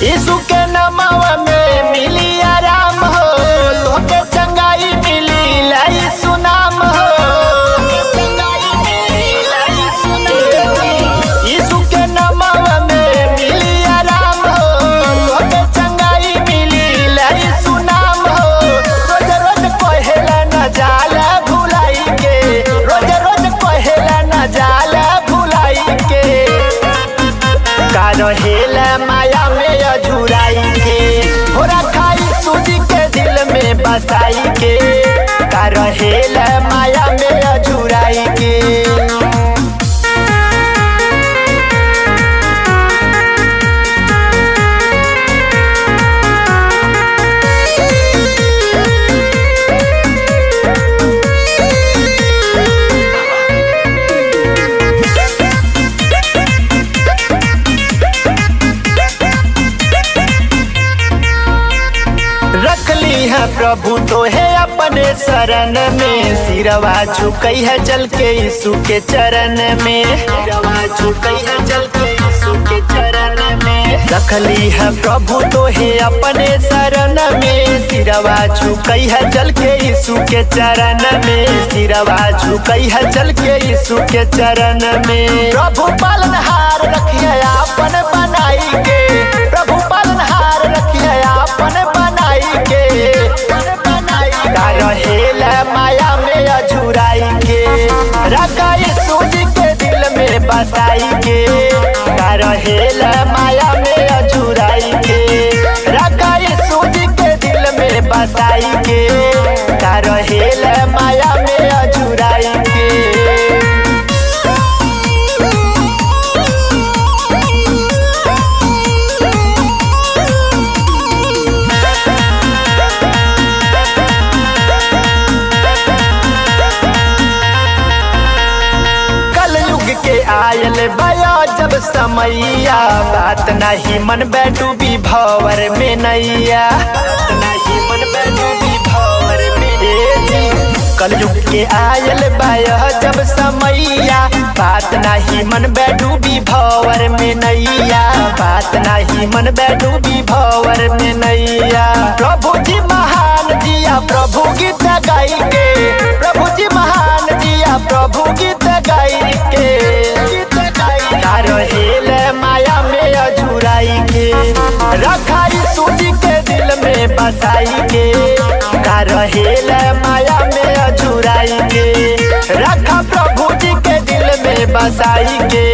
यीशु के नामवा में मिली आराम हो, लोके चंगाई मिली लाई सुनाम हो। यीशु के नामवा में मिली आराम हो, लोके चंगाई मिली लाई सुनाम हो। रोज रोज कहेला न जाला भुलाई के, रोज रोज कहेला न जाला भुलाई के। का रहेला माया में अझुराई के, हो रखाई सूजी के दिल में बसाई के। का रहेला माया में अझुराई के। रखली है प्रभु तो है अपने शरण में, सिरवा झुकई है जल के यीशु के चरण में। सिरवा झुकई है जल के यीशु के चरण में। रखली है प्रभु तो है अपने शरण में, सिरवा झुकई है जल के यीशु के चरण में। सिरवा झुकई है जल के यीशु के चरण में। प्रभु पालनहार रखिए आपन बनाई के, प्रभु पालनहार रखिए आपन बनाई के। का रहेला माया में अझुराई के, रखाई सूजी के दिल में बसाई के। का रहेला माया में अझुराई के, रखाई सूजी के दिल में बसाई के। का रहेला माया में अझुराई के। के आयल बया जब समैया, बात नहीं मन डूबी भंवर में नैया। बात नहीं मन डूबी भंवर में। कलयुग के आयल बया जब समैया, बात नहीं मन डूबी भंवर में नैया। बात नहीं मन डूबी भंवर में नैया। प्रभु जी महान जिया प्रभु गीत गाई के, प्रभु जी महान जिया प्रभु गीत गाई के। का रहेला माया में अझुराई के, रखाई सूजी के दिल में बसाई के। का रहेला माया में अझुराई के, रखा प्रभु जी के दिल में बसाई के।